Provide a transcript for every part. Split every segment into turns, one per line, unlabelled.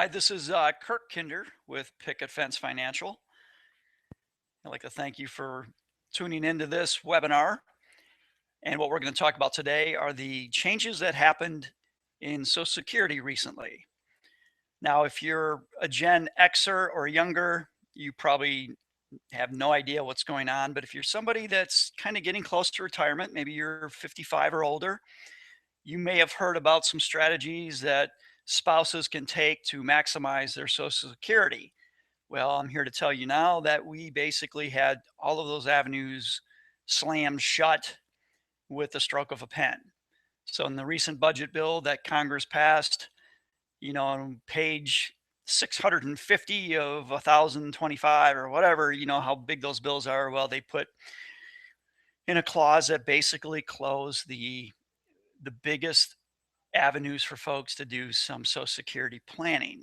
Hi, this is Kirk Kinder with Picket Fence Financial. I'd like to thank you for tuning into this webinar. And what we're going to talk about today are the changes that happened in Social Security recently. Now, if you're a Gen Xer or younger, you probably have no idea what's going on. But if you're somebody that's kind of getting close to retirement, maybe you're 55 or older, you may have heard about some strategies that spouses can take to maximize their Social Security. Well, I'm here to tell you now that we basically had all of those avenues slammed shut with the stroke of a pen. So, in the recent budget bill that Congress passed, on page 650 of 1025 or whatever, how big those bills are. Well, they put in a clause that basically closed the biggest avenues for folks to do some Social Security planning.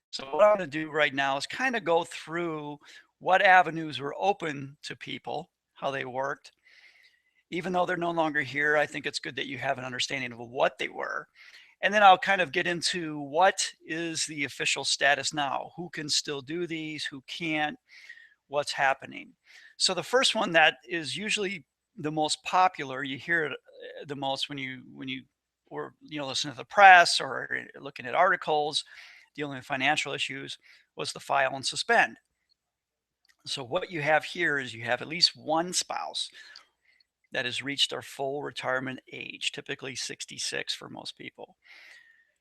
So what I'm going to do right now is kind of go through what avenues were open to people, how they worked. Even though they're no longer here, I think it's good that you have an understanding of what they were. And then I'll kind of get into what is the official status now, who can still do these, who can't, what's happening. So the first one that is usually the most popular, you hear it the most when you or listen to the press or looking at articles dealing with financial issues, was the file and suspend. So what you have here is you have at least one spouse that has reached their full retirement age, typically 66 for most people.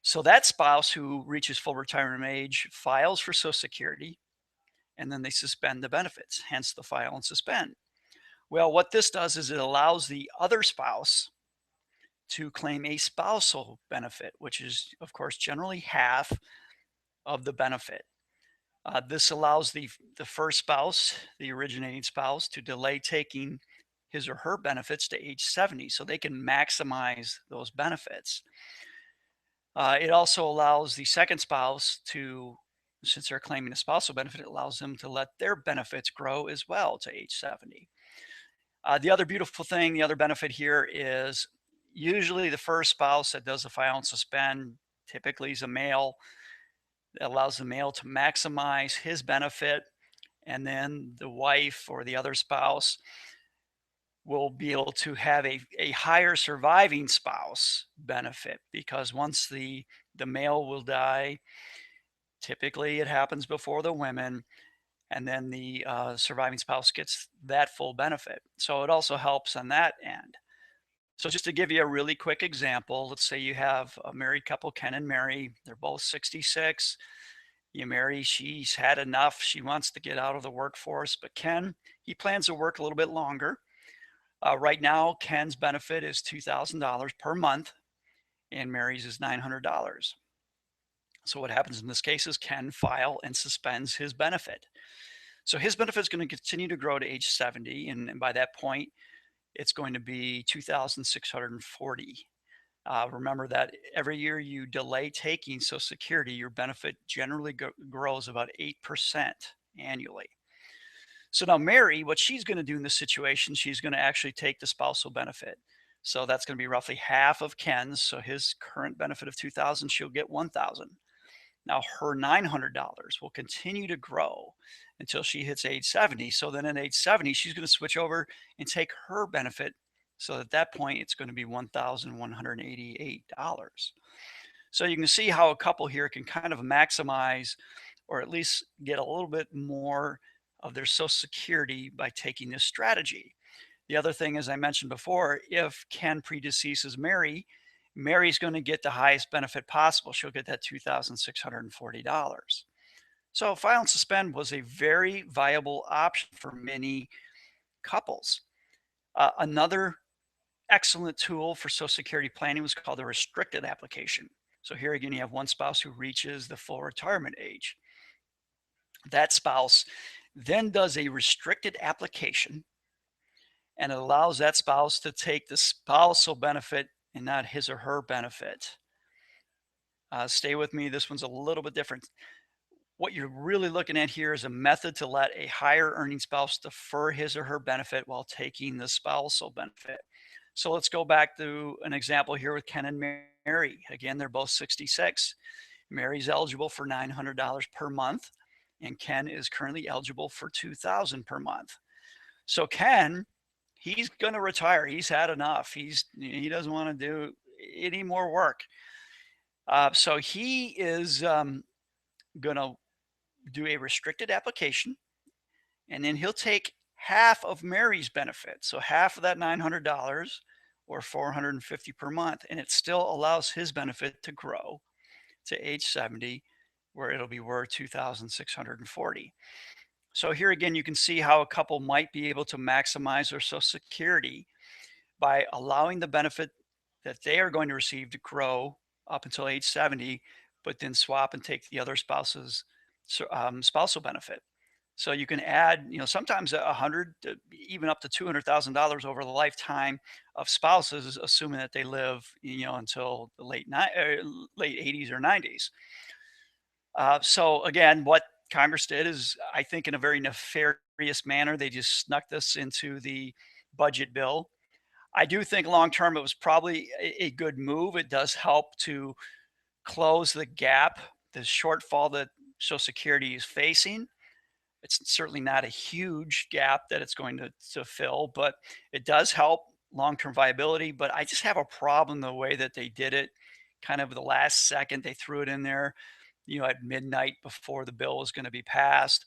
So that spouse who reaches full retirement age files for Social Security, and then they suspend the benefits, hence the file and suspend. Well, what this does is it allows the other spouse to claim a spousal benefit, which is, of course, generally half of the benefit. This allows the first spouse, the originating spouse, to delay taking his or her benefits to age 70 so they can maximize those benefits. It also allows the second spouse to, since they're claiming a spousal benefit, it allows them to let their benefits grow as well to age 70. The other beautiful thing, the other benefit here is usually the first spouse that does the file and suspend typically is a male. That allows the male to maximize his benefit, and then the wife or the other spouse will be able to have a higher surviving spouse benefit, because once the male will die, typically it happens before the women, and then the surviving spouse gets that full benefit. So it also helps on that end. So just to give you a really quick example, let's say you have a married couple, Ken and Mary. They're both 66. You marry, she's had enough. She wants to get out of the workforce, but Ken, he plans to work a little bit longer. Right now, Ken's benefit is $2,000 per month, and Mary's is $900. So what happens in this case is Ken file and suspends his benefit. So his benefit is going to continue to grow to age 70, and by that point, it's going to be 2,640. Remember that every year you delay taking Social Security, your benefit generally grows about 8% annually. So now Mary, what she's going to do in this situation, she's going to actually take the spousal benefit. So that's going to be roughly half of Ken's. So his current benefit of 2,000, she'll get 1,000. Now her $900 will continue to grow until she hits age 70. So then at age 70, she's going to switch over and take her benefit. So at that point, it's going to be $1,188. So you can see how a couple here can kind of maximize or at least get a little bit more of their Social Security by taking this strategy. The other thing, as I mentioned before, if Ken predeceases Mary, Mary's going to get the highest benefit possible. She'll get that $2,640. So file and suspend was a very viable option for many couples. Another excellent tool for Social Security planning was called the restricted application. So here again, you have one spouse who reaches the full retirement age. That spouse then does a restricted application, and it allows that spouse to take the spousal benefit and not his or her benefit. Stay with me. This one's a little bit different. What you're really looking at here is a method to let a higher earning spouse defer his or her benefit while taking the spousal benefit. So let's go back to an example here with Ken and Mary. Again, they're both 66. Mary's eligible for $900 per month, and Ken is currently eligible for $2,000 per month. So Ken, he's going to retire. He's had enough. He doesn't want to do any more work. So he is going to do a restricted application, and then he'll take half of Mary's benefit. So half of that $900 or $450 per month, and it still allows his benefit to grow to age 70, where it'll be worth 2,640. So here again, you can see how a couple might be able to maximize their Social Security by allowing the benefit that they are going to receive to grow up until age 70, but then swap and take the other spouse's spousal benefit. So you can add, sometimes 100, even up to $200,000 over the lifetime of spouses, assuming that they live, until the late 80s or 90s. So again, what Congress did is, I think, in a very nefarious manner, they just snuck this into the budget bill. I do think long term it was probably a good move. It does help to close the gap, the shortfall that Social Security is facing. It's certainly not a huge gap that it's going to fill, but it does help long-term viability. But I just have a problem the way that they did it, kind of the last second they threw it in there, at midnight before the bill was going to be passed.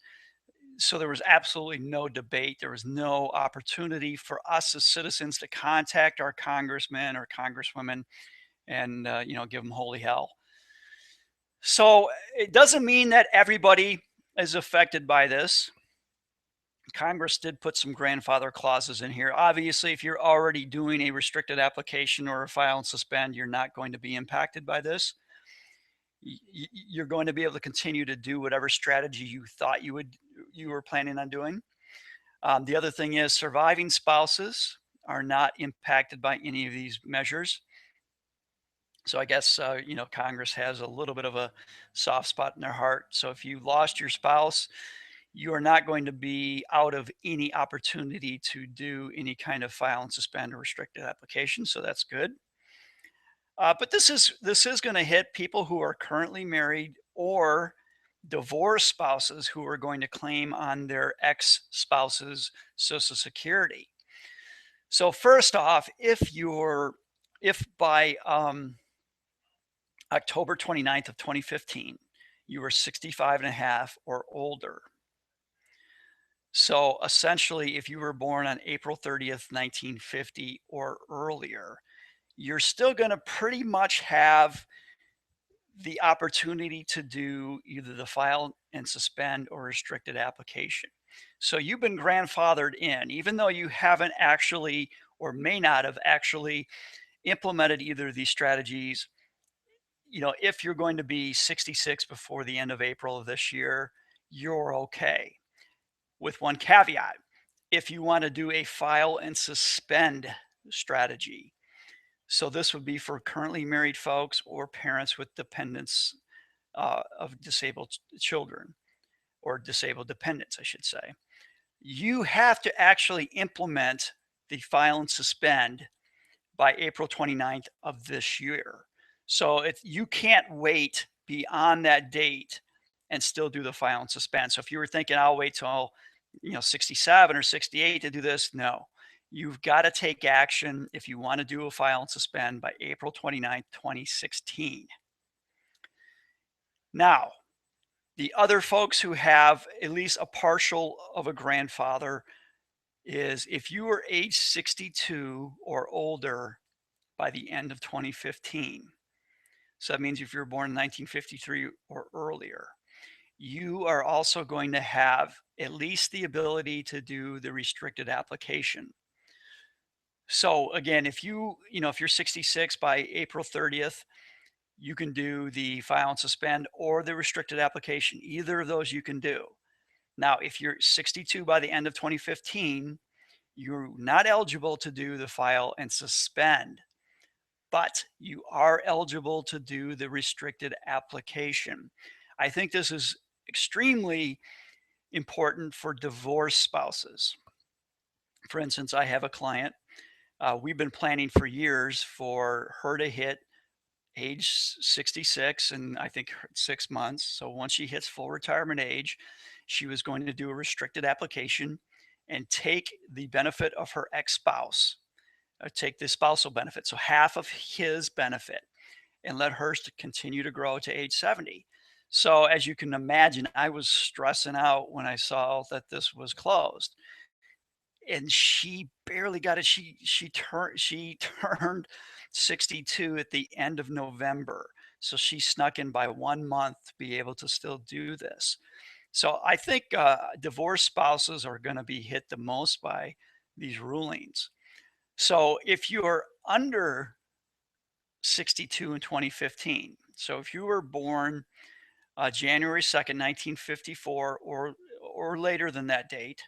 So there was absolutely no debate. There was no opportunity for us as citizens to contact our congressmen or congresswomen and give them holy hell. So it doesn't mean that everybody is affected by this. Congress did put some grandfather clauses in here. Obviously, if you're already doing a restricted application or a file and suspend, you're not going to be impacted by this. You're going to be able to continue to do whatever strategy you thought you were planning on doing. The other thing is surviving spouses are not impacted by any of these measures. So I guess Congress has a little bit of a soft spot in their heart. So if you lost your spouse, you are not going to be out of any opportunity to do any kind of file and suspend or restricted application. So that's good. But this is going to hit people who are currently married or divorced spouses who are going to claim on their ex-spouse's Social Security. So first off, if by October 29th of 2015, you were 65 and a half or older. So essentially, if you were born on April 30th, 1950 or earlier, you're still going to pretty much have the opportunity to do either the file and suspend or restricted application. So you've been grandfathered in, even though you haven't actually or may not have actually implemented either of these strategies. If you're going to be 66 before the end of April of this year, you're okay. With one caveat: if you want to do a file and suspend strategy. So this would be for currently married folks or parents with dependents of disabled children, or disabled dependents, I should say. You have to actually implement the file and suspend by April 29th of this year. So if you can't wait beyond that date and still do the file and suspend. So if you were thinking, I'll wait till 67 or 68 to do this, no. You've got to take action if you want to do a file and suspend by April 29th, 2016. Now, the other folks who have at least a partial of a grandfather is if you were age 62 or older by the end of 2015. So that means if you were born in 1953 or earlier, you are also going to have at least the ability to do the restricted application. So again, if you're 66 by April 30th, you can do the file and suspend or the restricted application. Either of those you can do. Now, if you're 62 by the end of 2015, you're not eligible to do the file and suspend, but you are eligible to do the restricted application. I think this is extremely important for divorced spouses. For instance, I have a client. We've been planning for years for her to hit age 66 and I think 6 months. So once she hits full retirement age, she was going to do a restricted application and take the benefit of her ex-spouse, take the spousal benefit. So half of his benefit and let hers to continue to grow to age 70. So as you can imagine, I was stressing out when I saw that this was closed. And she barely got it. She turned 62 at the end of November. So she snuck in by 1 month to be able to still do this. So I think divorced spouses are going to be hit the most by these rulings. So if you're under 62 in 2015, so if you were born January 2nd, 1954, or later than that date,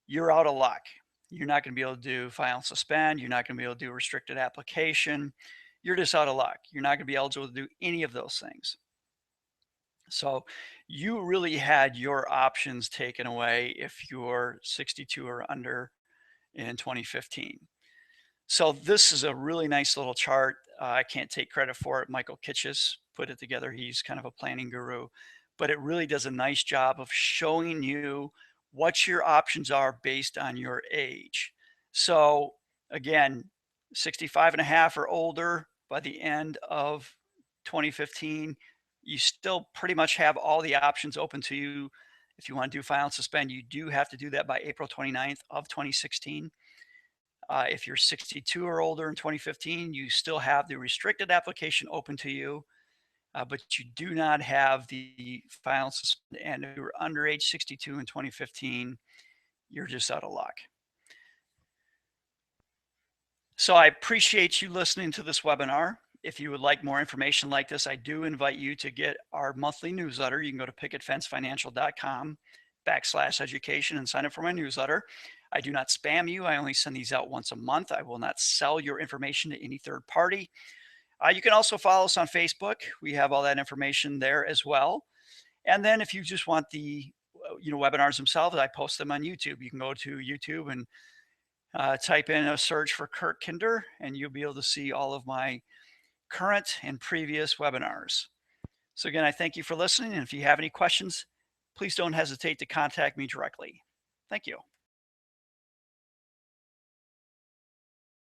you're out of luck. You're not going to be able to do file and suspend. You're not going to be able to do restricted application. You're just out of luck. You're not going to be eligible to do any of those things. So you really had your options taken away if you're 62 or under in 2015. So this is a really nice little chart. I can't take credit for it. Michael Kitches put it together. He's kind of a planning guru, but it really does a nice job of showing you what your options are based on your age. So again, 65 and a half or older by the end of 2015, you still pretty much have all the options open to you. If you want to do file and suspend, you do have to do that by April 29th of 2016. If you're 62 or older in 2015, you still have the restricted application open to you, but you do not have the file suspend. And if you're under age 62 in 2015, you're just out of luck. So I appreciate you listening to this webinar. If you would like more information like this, I do invite you to get our monthly newsletter. You can go to picketfencefinancial.com/education and sign up for my newsletter. I do not spam you. I only send these out once a month. I will not sell your information to any third party. You can also follow us on Facebook. We have all that information there as well. And then if you just want the webinars themselves, I post them on YouTube. You can go to YouTube and type in a search for Kirk Kinder, and you'll be able to see all of my current and previous webinars. So again, I thank you for listening. And if you have any questions, please don't hesitate to contact me directly. Thank you.